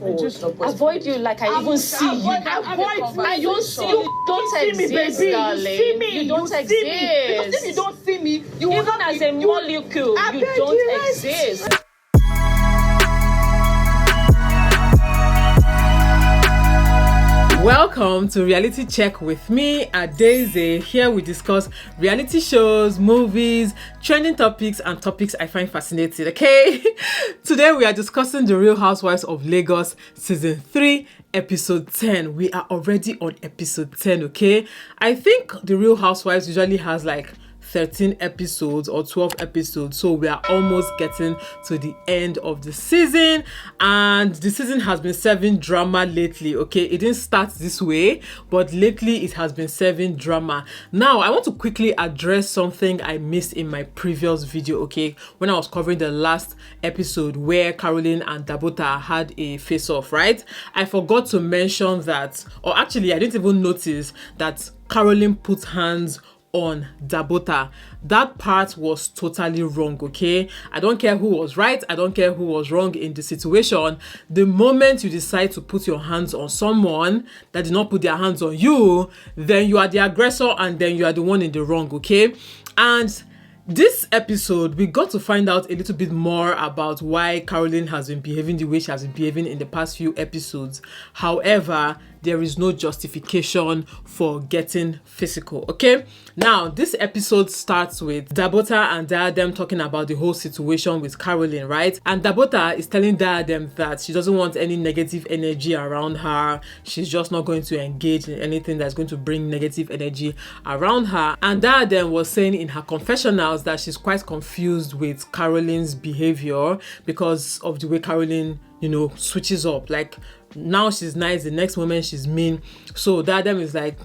Avoid you like I even see you. I don't see you. Don't exist, darling. You don't exist. Because if you don't see me, you even as a molecule, you don't exist. Welcome to Reality Check with me, Adaeze. Here we discuss reality shows, movies, trending topics, and topics I find fascinating, okay? Today we are discussing the Real Housewives of Lagos Season 3, Episode 10. We are already on Episode 10, okay? I think the Real Housewives usually has like 13 episodes or 12 episodes, so we are almost getting to the end of the season, and the season has been serving drama lately, okay? It didn't start this way, but lately it has been serving drama. Now I want to quickly address something I missed in my previous video, okay, when I was covering the last episode where Caroline and Dabota had a face-off, right? I forgot to mention that, or actually I didn't even notice that Caroline put hands on Dabota. That part was totally wrong, okay? I don't care who was right, I don't care who was wrong in the situation. The moment you decide to put your hands on someone that did not put their hands on you, then you are the aggressor and then you are the one in the wrong, okay? And this episode, we got to find out a little bit more about why Caroline has been behaving the way she has been behaving in the past few episodes. However, there is no justification for getting physical, okay? Now, this episode starts with Dabota and Diadem talking about the whole situation with Caroline, right? And Dabota is telling Diadem that she doesn't want any negative energy around her. She's just not going to engage in anything that's going to bring negative energy around her. And Diadem was saying in her confessionals that she's quite confused with Caroline's behavior because of the way Caroline, switches up. Like, now she's nice, the next moment she's mean. So Diadem is like,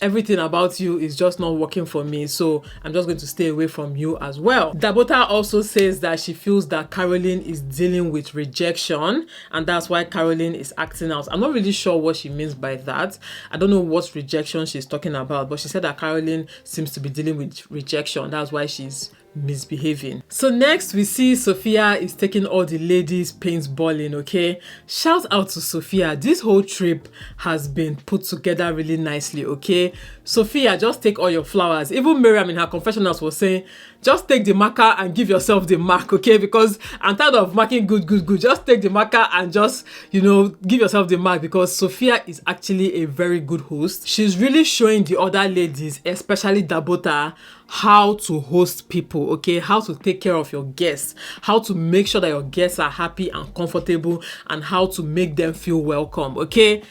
everything about you is just not working for me, so I'm just going to stay away from you as well. Dabota also says that she feels that Caroline is dealing with rejection, and that's why Caroline is acting out. I'm not really sure what she means by that. I don't know what rejection she's talking about, but she said that Caroline seems to be dealing with rejection. That's why she's misbehaving. So next we see Sophia is taking all the ladies paintballing, okay? Shout out to Sophia. This whole trip has been put together really nicely, okay? Sophia, just take all your flowers. Even Miriam in her confessionals was saying, just take the marker and give yourself the mark, okay? Because I'm tired of marking good. Just take the marker and just, give yourself the mark, because Sophia is actually a very good host. She's really showing the other ladies, especially Dabota, how to host people, okay? How to take care of your guests, how to make sure that your guests are happy and comfortable, and how to make them feel welcome, okay?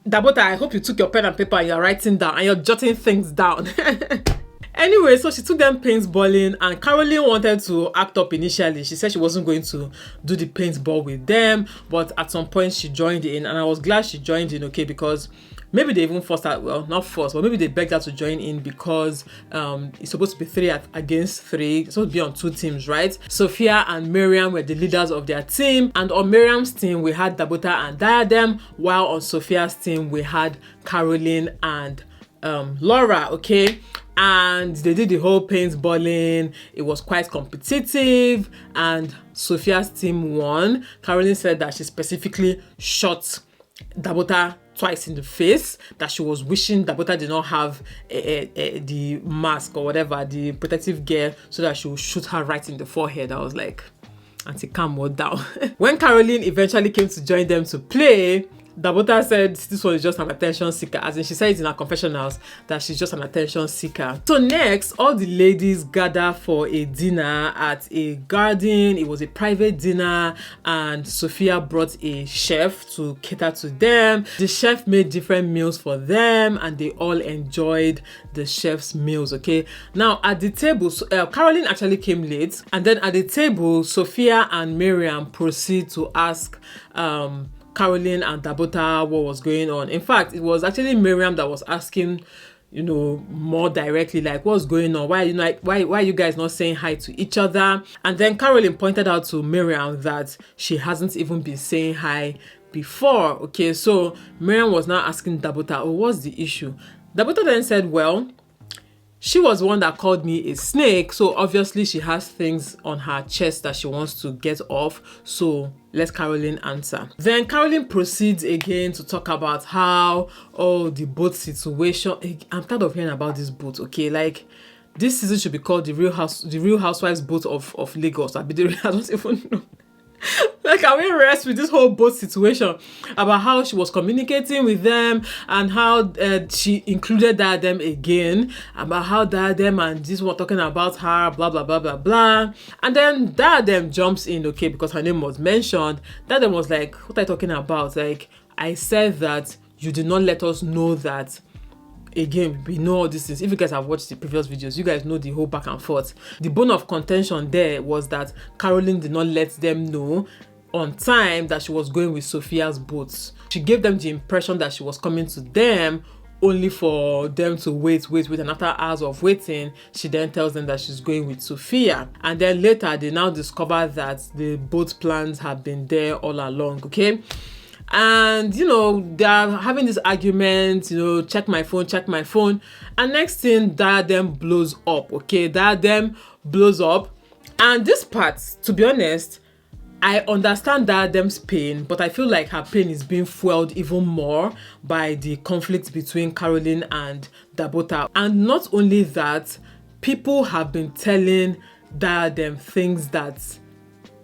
Dabota, I hope you took your pen and paper and you're writing down and you're jotting things down. Anyway, so she took them paintballing, and Caroline wanted to act up initially. She said she wasn't going to do the paintball with them, but at some point she joined in, and I was glad she joined in, okay, because maybe they even forced her, well, not forced, but maybe they begged her to join in because it's supposed to be 3 against 3. It's supposed to be on 2 teams, right? Sophia and Miriam were the leaders of their team, and on Miriam's team we had Dabota and Diadem, while on Sophia's team we had Caroline and Laura, okay? And they did the whole paintballing. It was quite competitive, and Sophia's team won. Caroline said that she specifically shot Dabota twice in the face, that she was wishing Dabota did not have the mask or whatever, the protective gear, so that she would shoot her right in the forehead. I was like, Auntie, calm down. When Caroline eventually came to join them to play, Dabota said this was just an attention seeker, as in she said it in her confessionals that she's just an attention seeker. So next, all the ladies gather for a dinner at a garden. It was a private dinner, and Sophia brought a chef to cater to them. The chef made different meals for them, and they all enjoyed the chef's meals, okay? Now at the table, Caroline actually came late, and then at the table, Sophia and Miriam proceed to ask Caroline and Dabota what was going on. In fact, it was actually Miriam that was asking, more directly, like, what's going on? Why are you guys not saying hi to each other? And then Caroline pointed out to Miriam that she hasn't even been saying hi before. Okay, so Miriam was now asking Dabota, oh, what's the issue? Dabota then said, well, she was the one that called me a snake, so obviously she has things on her chest that she wants to get off. So let Caroline answer. Then Caroline proceeds again to talk about how, oh, the boat situation. I'm tired of hearing about this boat, okay? Like, this season should be called the Real Housewives boat of Lagos. I don't even know. Like, can we rest with this whole boat situation about how she was communicating with them and how she included Diadem again, about how Diadem and this were talking about her, blah blah blah blah blah. And then Diadem jumps in, okay, because her name was mentioned. Diadem was like, what are you talking about? Like, I said that you did not let us know that. Again, we know all these things. If you guys have watched the previous videos, you guys know the whole back and forth. The bone of contention there was that Caroline did not let them know on time that she was going with Sophia's boats. She gave them the impression that she was coming to them, only for them to wait. And after hours of waiting, she then tells them that she's going with Sophia. And then later, they now discover that the boat plans have been there all along, okay? And, you know, they're having this argument, you know, check my phone. And next thing, Diadem blows up, okay? Diadem blows up. And this part, to be honest, I understand Diadem's pain, but I feel like her pain is being fueled even more by the conflict between Caroline and Dabota. And not only that, people have been telling Diadem things that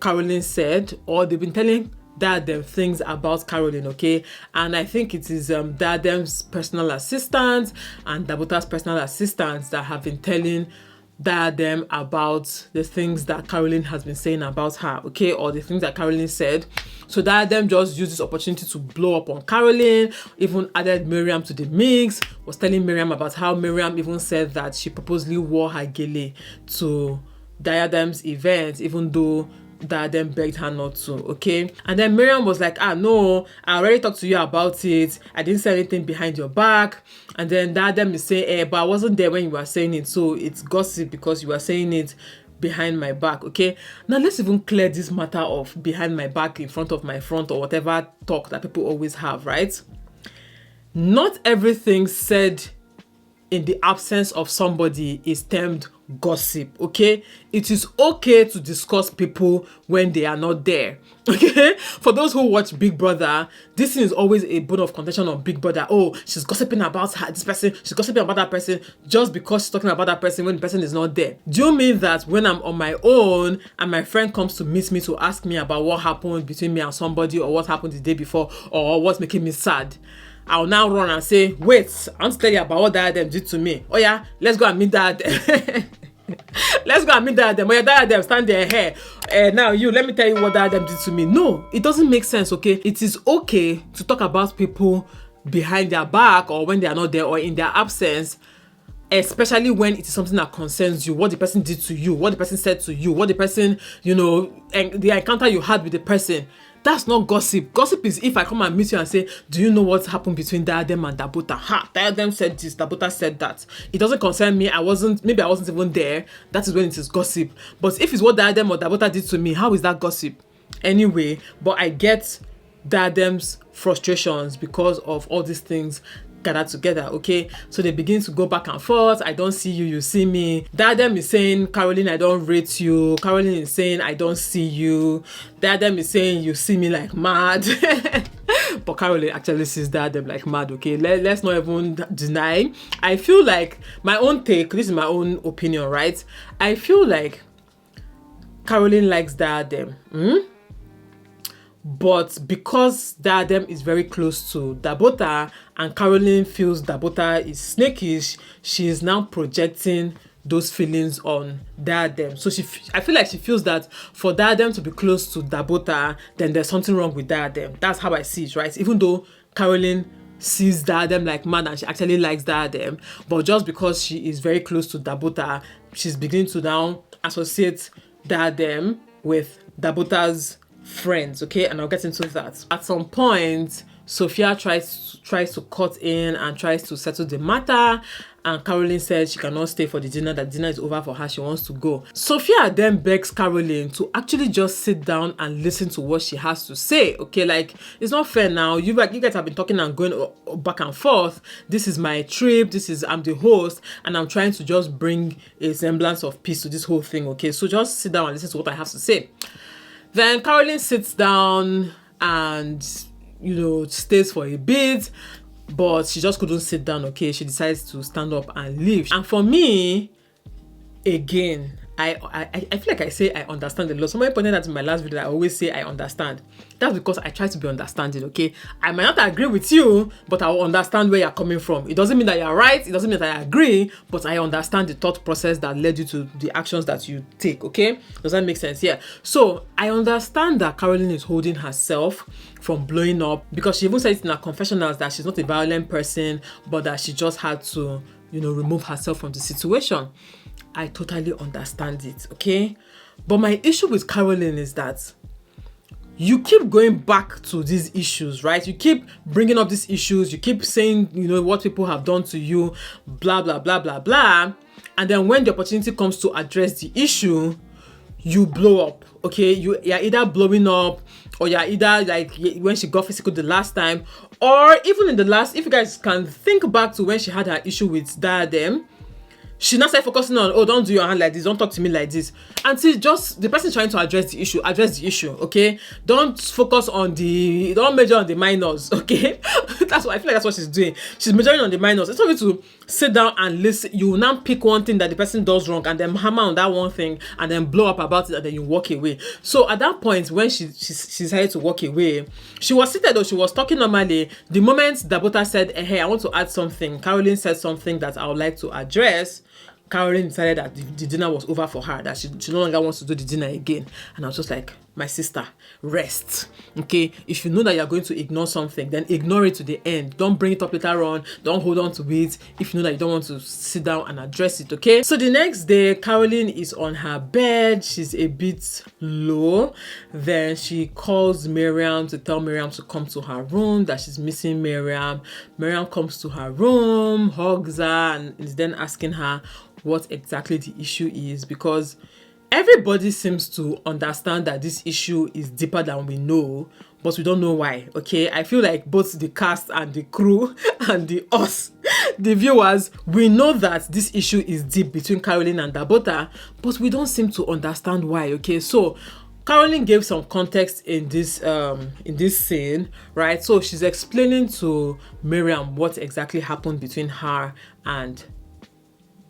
Caroline said, or they've been telling Diadem things about Caroline, okay? And I think it is Diadem's personal assistant and Dabota's personal assistants that have been telling Diadem about the things that Caroline has been saying about her, okay? Or the things that Caroline said. So Diadem just used this opportunity to blow up on Caroline, even added Miriam to the mix, was telling Miriam about how Miriam even said that she purposely wore her gele to Diadem's event, even though Diadem begged her not to, okay? And then Miriam was like, no, I already talked to you about it. I didn't say anything behind your back. And then Diadem is saying, but I wasn't there when you were saying it, so it's gossip because you were saying it behind my back, okay? Now let's even clear this matter of behind my back, in front of my front, or whatever talk that people always have, right? Not everything said in the absence of somebody is termed gossip, okay? It is okay to discuss people when they are not there, okay? For those who watch Big Brother, this thing is always a bone of contention on Big Brother. Oh, she's gossiping about this person, she's gossiping about that person just because she's talking about that person when the person is not there. Do you mean that when I'm on my own and my friend comes to meet me to ask me about what happened between me and somebody, or what happened the day before, or what's making me sad, I'll now run and say, wait, I want to tell you about what Diadem did to me. Oh yeah, let's go and meet Diadem. Let's go and meet Diadem. Oh yeah, Diadem, stand there here. Now you, let me tell you what Diadem did to me. No, it doesn't make sense, okay? It is okay to talk about people behind their back, or when they are not there, or in their absence, especially when it is something that concerns you, what the person did to you, what the person said to you, what the person, you know, and the encounter you had with the person. That's not gossip. Gossip is if I come and meet you and say, do you know what happened between Diadem and Dabota? Ha, Diadem said this, Dabota said that. It doesn't concern me. Maybe I wasn't even there. That is when it is gossip. But if it's what Diadem or Dabota did to me, how is that gossip? Anyway, but I get Diadem's frustrations because of all these things gathered together, okay? So they begin to go back and forth. I don't see you, you see me. Diadem is saying, Caroline, I don't rate you. Caroline is saying, I don't see you. Diadem is saying, you see me like mad. But Caroline actually sees Diadem like mad, okay? Let's not even deny. I feel like, my own take, this is my own opinion, right? I feel like Caroline likes Diadem. But because Diadem is very close to Dabota and Caroline feels Dabota is snakish, she is now projecting those feelings on Diadem. So I feel like she feels that for Diadem to be close to Dabota, then there's something wrong with Diadem. That's how I see it, right? Even though Caroline sees Diadem like mad and she actually likes Diadem, but just because she is very close to Dabota, she's beginning to now associate Diadem with Dabota's friends, okay? And I'll get into that. At some point, Sophia tries to cut in and tries to settle the matter, and Caroline said she cannot stay for the dinner, that dinner is over for her, she wants to go. Sophia then begs Caroline to actually just sit down and listen to what she has to say, okay? Like, it's not fair now. You guys have been talking and going back and forth. This is my trip, I'm the host, and I'm trying to just bring a semblance of peace to this whole thing, okay? So just sit down and listen to what I have to say. Then Caroline sits down and, you know, stays for a bit, but she just couldn't sit down, okay? She decides to stand up and leave. And for me, again, I feel like I say I understand a lot. Somebody pointed out in my last video, I always say I understand. That's because I try to be understanding, okay? I might not agree with you, but I will understand where you're coming from. It doesn't mean that you're right. It doesn't mean that I agree, but I understand the thought process that led you to the actions that you take, okay? Does that make sense? Yeah. So I understand that Caroline is holding herself from blowing up, because she even said it in her confessionals that she's not a violent person, but that she just had to, you know, remove herself from the situation. I totally understand it, okay? But my issue with Caroline is that you keep going back to these issues, right? You keep bringing up these issues. You keep saying, you know, what people have done to you, blah, blah, blah, blah, blah. And then when the opportunity comes to address the issue, you blow up, okay? You're either blowing up, or you're either like when she got physical the last time, or even in the last, if you guys can think back to when she had her issue with Diadem, she now started focusing on, oh, don't do your hand like this, don't talk to me like this. Until just the person trying to address the issue, okay? Don't focus on don't major on the minors, okay? That's what I feel like that's what she's doing. She's majoring on the minors. It's not to sit down and listen. You will now pick one thing that the person does wrong and then hammer on that one thing and then blow up about it and then you walk away. So at that point, when she decided to walk away, she was seated or she was talking normally. The moment Dabota said, hey, I want to add something, Caroline said something that I would like to address, Caroline decided that the dinner was over for her, that she no longer wants to do the dinner again. And I was just like, my sister, rest, okay? If you know that you're going to ignore something, then ignore it to the end. Don't bring it up later on. Don't hold on to it if you know that you don't want to sit down and address it, okay? So the next day, Caroline is on her bed. She's a bit low. Then she calls Miriam to tell Miriam to come to her room, that she's missing Miriam. Miriam comes to her room, hugs her, and is then asking her what exactly the issue is, because everybody seems to understand that this issue is deeper than we know, but we don't know why, okay? I feel like both the cast and the crew and the viewers, we know that this issue is deep between Caroline and Dabota, but we don't seem to understand why, okay? So Caroline gave some context in this scene, right? So she's explaining to Miriam what exactly happened between her and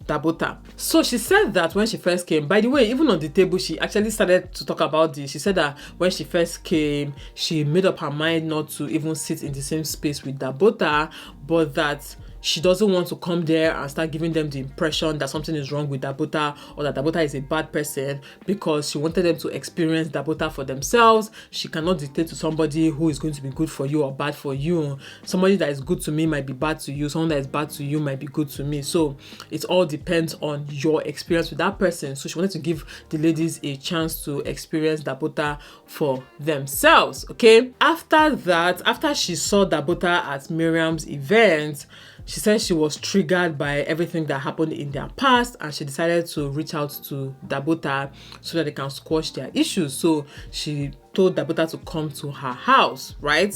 Dabota. So she said that when she first came, by the way, even on the table, she actually started to talk about this. She said that when she first came, she made up her mind not to even sit in the same space with Dabota, but that she doesn't want to come there and start giving them the impression that something is wrong with Dabota or that Dabota is a bad person, because she wanted them to experience Dabota for themselves. She cannot dictate to somebody who is going to be good for you or bad for you. Somebody that is good to me might be bad to you. Someone that is bad to you might be good to me. So it all depends on your experience with that person. So she wanted to give the ladies a chance to experience Dabota for themselves, okay? After that, after she saw Dabota at Miriam's event, she said she was triggered by everything that happened in their past, and she decided to reach out to Dabota so that they can squash their issues. So she told Dabota to come to her house, right?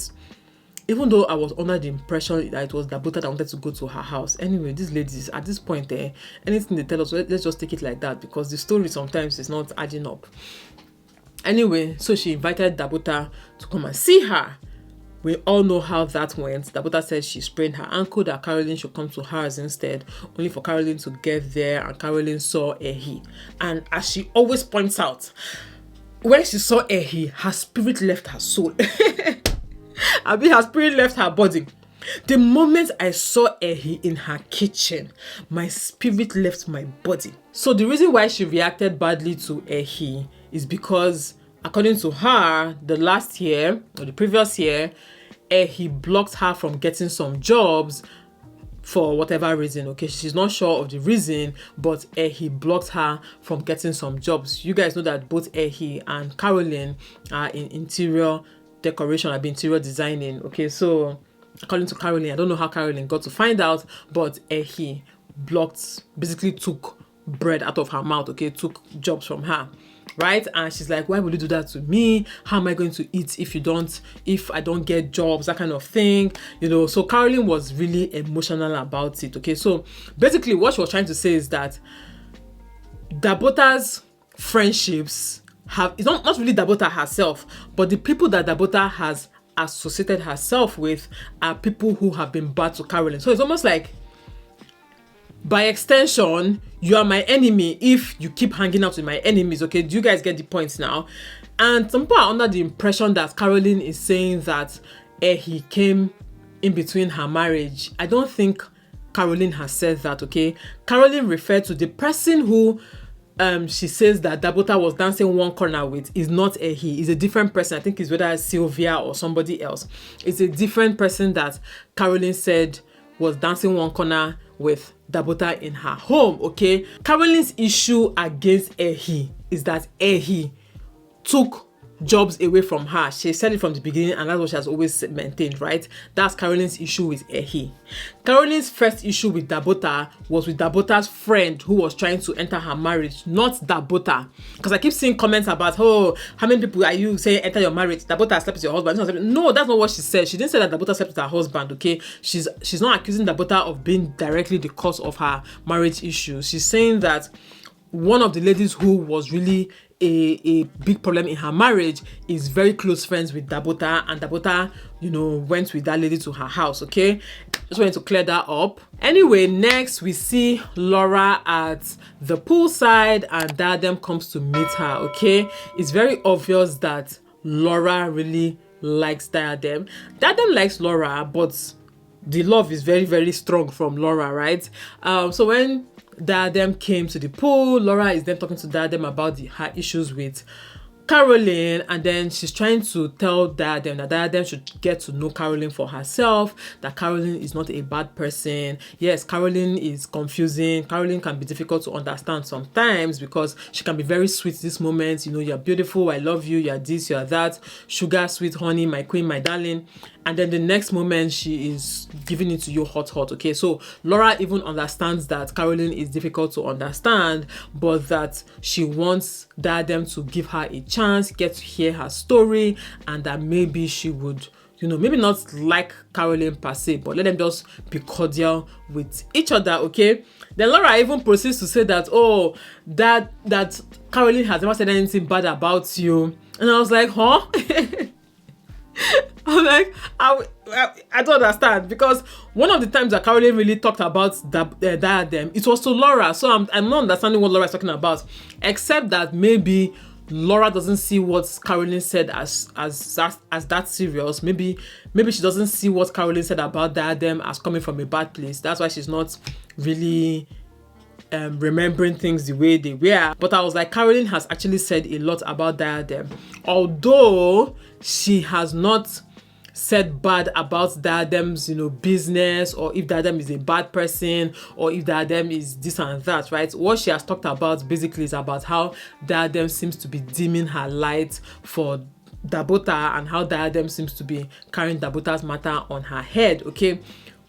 Even though I was under the impression that it was Dabota that wanted to go to her house. Anyway, these ladies, at this point, anything they tell us, let's just take it like that, because the story sometimes is not adding up. Anyway, so she invited Dabota to come and see her. We all know how that went. Dabota said she sprained her ankle, that Caroline should come to hers instead, only for Caroline to get there, and Caroline saw Ehi. And as she always points out, when she saw Ehi, her spirit left her soul. I mean, her spirit left her body. The moment I saw Ehi in her kitchen, my spirit left my body. So the reason why she reacted badly to Ehi is because, according to her, the last year or the previous year, he blocked her from getting some jobs for whatever reason. Okay, she's not sure of the reason, but he blocked her from getting some jobs. You guys know that both he and Caroline are in interior decoration, I've been interior designing. Okay, so according to Caroline, I don't know how Caroline got to find out, but he basically took bread out of her mouth. Okay, took jobs from her, right? And she's like, why would you do that to me? How am I going to eat if I don't get jobs? That kind of thing, you know. So Caroline was really emotional about it. Okay, so basically what she was trying to say is that Dabota's friendships it's not really Dabota herself, but the people that Dabota has associated herself with are people who have been bad to Caroline. So it's almost like, by extension, you are my enemy if you keep hanging out with my enemies. Okay, do you guys get the point now? And some people are under the impression that Caroline is saying that he came in between her marriage. I don't think Caroline has said that. Okay, Caroline referred to the person who she says that Dabota was dancing one corner with is not he. Is a different person. I think it's whether Sophia or somebody else. It's a different person that Caroline said was dancing one corner with Dabota in her home. Okay, Caroline's issue against he is that he took jobs away from her. She said it from the beginning, and that's what she has always maintained, right? That's Caroline's issue with he. Caroline's first issue with Dabota was with Dabota's friend who was trying to enter her marriage, not Dabota. Because I keep seeing comments about, oh, how many people are you saying enter your marriage? Dabota slept with your husband. No, that's not what she said. She didn't say that Dabota slept with her husband. Okay, she's not accusing Dabota of being directly the cause of her marriage issues. She's saying that one of the ladies who was really a big problem in her marriage is very close friends with Dabota, and Dabota, you know, went with that lady to her house. Okay, just wanted to clear that up. Anyway, next we see Laura at the poolside, and Diadem comes to meet her. Okay, it's very obvious that Laura really likes Diadem. Diadem likes Laura, but the love is very, very strong from Laura, right? So when Diadem came to the pool, Laura is then talking to Diadem about her issues with Caroline, and then she's trying to tell Diadem that Diadem should get to know Caroline for herself, that Caroline is not a bad person. Yes, Caroline is confusing. Caroline can be difficult to understand sometimes because she can be very sweet this moment. You know, you're beautiful, I love you, you're this, you're that, sugar, sweet honey, my queen, my darling. And then the next moment she is giving it to you hot. Okay, so Laura even understands that Caroline is difficult to understand, but that she wants Diadem to give her a chance, get to hear her story, and that maybe she would, you know, maybe not like Caroline per se, but let them just be cordial with each other. Okay, then Laura even proceeds to say that, oh, that Caroline has never said anything bad about you. And I was like, huh? I'm like, I don't understand, because one of the times that Caroline really talked about Diadem, it was to Laura. So I'm not understanding what Laura is talking about, except that maybe Laura doesn't see what Caroline said as that serious. Maybe she doesn't see what Caroline said about Diadem as coming from a bad place. That's why she's not really remembering things the way they were. But I was like, Caroline has actually said a lot about Diadem, although she has not said bad about Diadem's, you know, business, or if Diadem is a bad person, or if Diadem is this and that, right? What she has talked about basically is about how Diadem seems to be dimming her light for Dabota, and how Diadem seems to be carrying Dabota's matter on her head. Okay,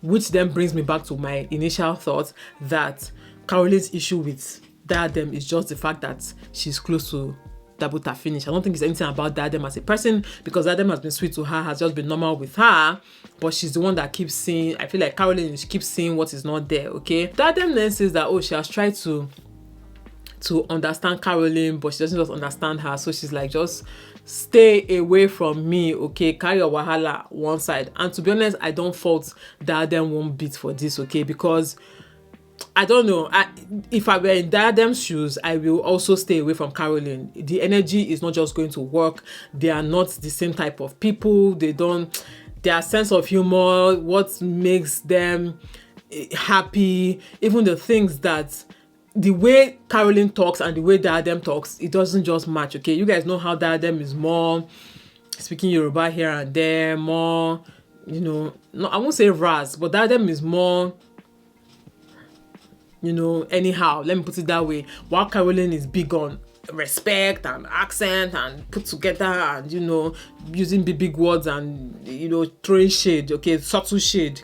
which then brings me back to my initial thought that Caroline's issue with Diadem is just the fact that she's close to Dabota finish. I don't think it's anything about Diadem as a person, because Diadem has been sweet to her, has just been normal with her, but she's the one that keeps seeing, I feel like Caroline, she keeps seeing what is not there. Okay, Diadem then says that, oh, she has tried to understand Caroline, but she doesn't just understand her, so she's like, just stay away from me, okay, carry your wahala one side. And to be honest, I don't fault Diadem one bit for this, okay, because I don't know, if I were in Diadem's shoes, I will also stay away from Caroline. The energy is not just going to work. They are not the same type of people. Their sense of humor, what makes them happy, even the things that, the way Caroline talks and the way Diadem talks, it doesn't just match. Okay, you guys know how Diadem is more speaking Yoruba here and there, more, you know, no, I won't say ras, but Diadem is more you know, anyhow. Let me put it that way. While Caroline is big on respect and accent and put together and, you know, using big words and, you know, throwing shade, okay, subtle shade.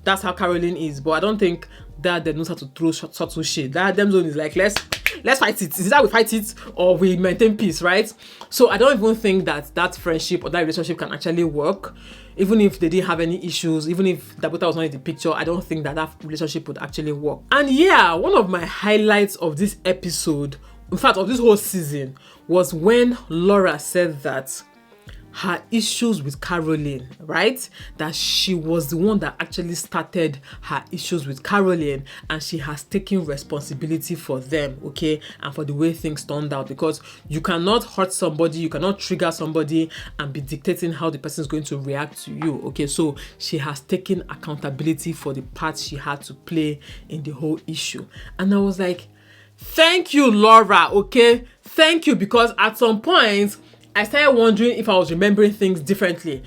That's how Caroline is. But I don't think Diadem knows how to throw subtle shade. Diadem zone is like, let's fight it. Is that we fight it or we maintain peace, right? So I don't even think that friendship or that relationship can actually work. Even if they didn't have any issues, even if Dabota was not in the picture, I don't think that relationship would actually work. And yeah, one of my highlights of this episode, in fact of this whole season, was when Laura said that her issues with Caroline, right? That she was the one that actually started her issues with Caroline, and she has taken responsibility for them, okay? And for the way things turned out, because you cannot hurt somebody, you cannot trigger somebody and be dictating how the person is going to react to you, okay? So she has taken accountability for the part she had to play in the whole issue. And I was like, thank you, Laura, okay? Thank you, because at some point, I started wondering if I was remembering things differently.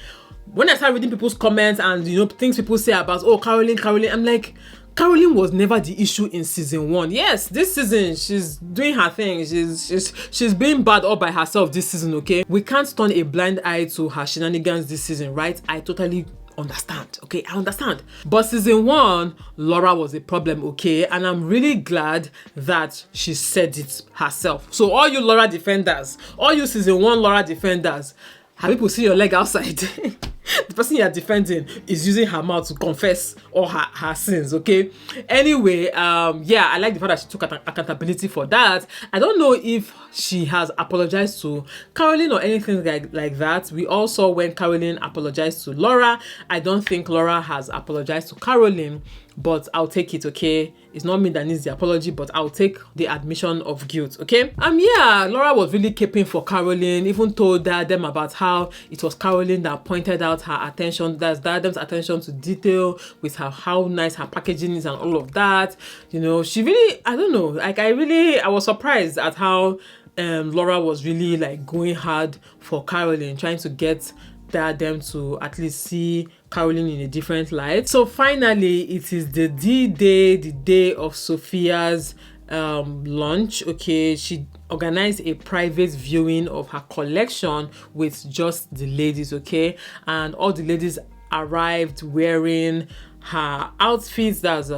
When I started reading people's comments and, you know, things people say about, oh, Caroline, I'm like, Caroline was never the issue in season 1. Yes, this season, she's doing her thing. She's being bad all by herself this season, okay? We can't turn a blind eye to her shenanigans this season, right? I totally understand, okay? I understand. But season 1, Laura was a problem, okay? And I'm really glad that she said it herself. So all you Laura defenders, all you season 1 Laura defenders, have people see your leg outside? The person you're defending is using her mouth to confess all her sins, okay? Anyway, yeah, I like the fact that she took accountability for that. I don't know if she has apologized to Caroline or anything like that. We all saw when Caroline apologized to Laura. I don't think Laura has apologized to Caroline, but I'll take it, okay? It's not me that needs the apology, but I'll take the admission of guilt, okay? Yeah, Laura was really keeping for Caroline, even told Diadem about how it was Caroline that pointed out her attention, that's Diadem's attention to detail with how nice her packaging is and all of that. You know, she really, I don't know, like I was surprised at how Laura was really like going hard for Caroline, trying to get Diadem to at least see Caroline in a different light. So finally, it is the D-Day, the day of Sophia's launch, okay? She organized a private viewing of her collection with just the ladies, okay? And all the ladies arrived wearing her outfits, that's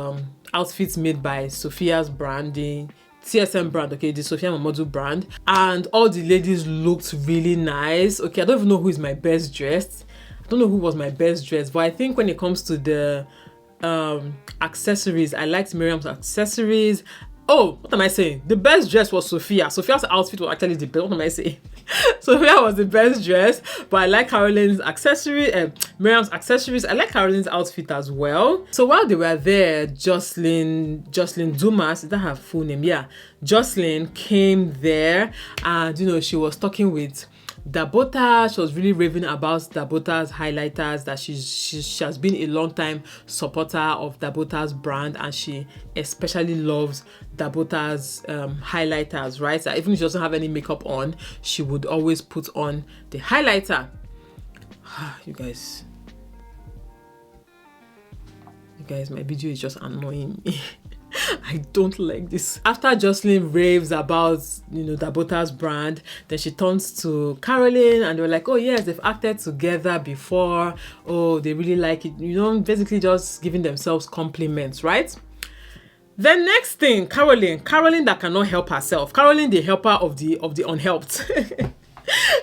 outfits made by Sophia's branding, TSM brand, okay, the Sophia Mamodu brand. And all the ladies looked really nice, okay? I don't even know who is my best dressed. I don't know who was my best dressed, but I think when it comes to the accessories, I liked Miriam's accessories. Oh, what am I saying? The best dress was Sophia. Sophia's outfit was actually the best. What am I saying? Sophia was the best dress, but I like Caroline's accessory and Miriam's accessories. I like Caroline's outfit as well. So while they were there, Jocelyn Dumas, is that her full name? Yeah, Jocelyn came there, and you know, she was talking with Dabota. She was really raving about Dabota's highlighters, that she has been a long time supporter of Dabota's brand, and she especially loves Dabota's highlighters, right? So even if she doesn't have any makeup on, she would always put on the highlighter. You guys, my video is just annoying me. I don't like this. After Jocelyn raves about, you know, Dabota's brand, then she turns to Caroline and they were like, oh yes, they've acted together before. Oh, they really like it. You know, basically just giving themselves compliments, right? Then next thing, Caroline that cannot help herself. Caroline, the helper of the unhelped.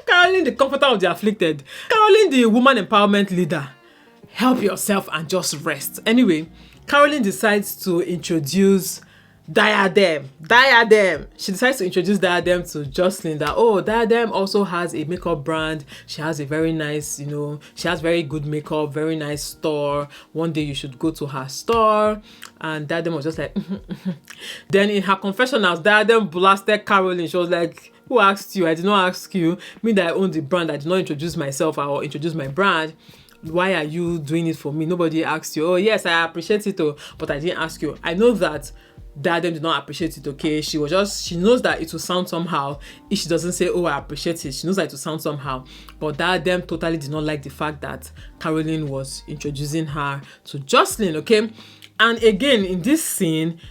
Caroline, the comforter of the afflicted. Caroline, the woman empowerment leader. Help yourself and just rest. Anyway, Caroline decides to introduce Diadem. She decides to introduce Diadem to Jocelyn, that, oh, Diadem also has a makeup brand. She has a very nice, you know, she has very good makeup, very nice store. One day you should go to her store. And Diadem was just like, Then in her confessionals, Diadem blasted Caroline. She was like, who asked you? I did not ask you. Me that I own the brand, I did not introduce myself or introduce my brand. Why are you doing it for me? Nobody asked you. Oh yes, I appreciate it, but I didn't ask you. I know that Diadem did not appreciate it, okay? She knows that it will sound somehow if she doesn't say, oh, I appreciate it. She knows that it will sound somehow. But Diadem totally did not like the fact that Caroline was introducing her to Jocelyn, okay? And again, in this scene,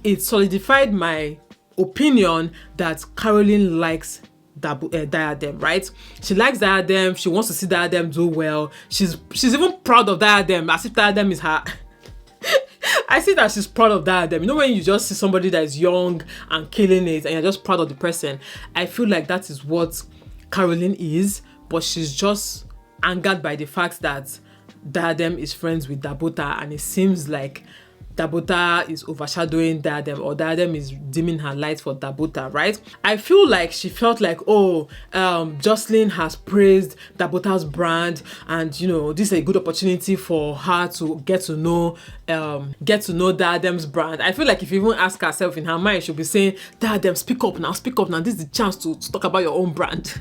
it solidified my opinion that Caroline likes Diadem, right? She likes Diadem. She wants to see Diadem do well. She's even proud of Diadem, as if Diadem is her. I see that she's proud of Diadem. You know, when you just see somebody that is young and killing it and you're just proud of the person, I feel like that is what Caroline is, but she's just angered by the fact that Diadem is friends with Dabota, and it seems like Dabota is overshadowing Diadem, or Diadem is dimming her light for Dabota, right? I feel like she felt like, oh, Jocelyn has praised Dabota's brand, and you know, this is a good opportunity for her to get to know Diadem's brand. I feel like if you even ask herself in her mind, she'll be saying, Diadem, speak up now, this is the chance to talk about your own brand.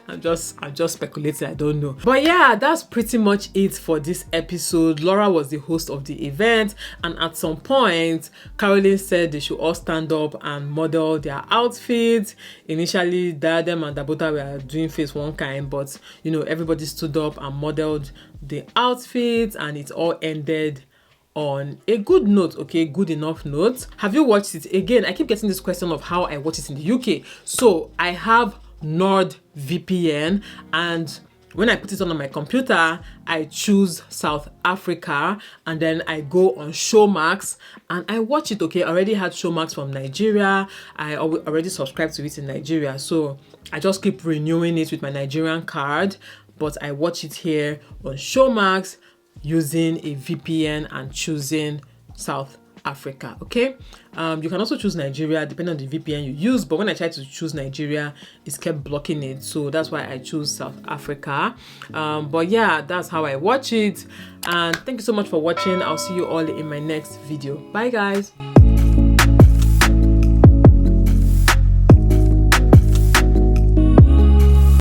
I'm just speculating, I don't know. But yeah, that's pretty much it for this episode. Laura was the host of the event, and at some point, Caroline said they should all stand up and model their outfits. Initially, Diadem and Dabota were doing face one kind, but you know, everybody stood up and modeled the outfits, and it all ended on a good note, okay, good enough note. Have you watched it? Again, I keep getting this question of how I watch it in the UK. So I have NordVPN, and when I put it on my computer, I choose South Africa, and then I go on Showmax and I watch it. Okay, I already had Showmax from Nigeria. I already subscribed to it in Nigeria, so I just keep renewing it with my Nigerian card, but I watch it here on Showmax using a VPN and choosing South Africa. Okay, you can also choose Nigeria depending on the VPN you use, but when I tried to choose Nigeria, it's kept blocking it, so that's why I choose South Africa. But yeah, that's how I watch it, and thank you so much for watching. I'll see you all in my next video. Bye guys.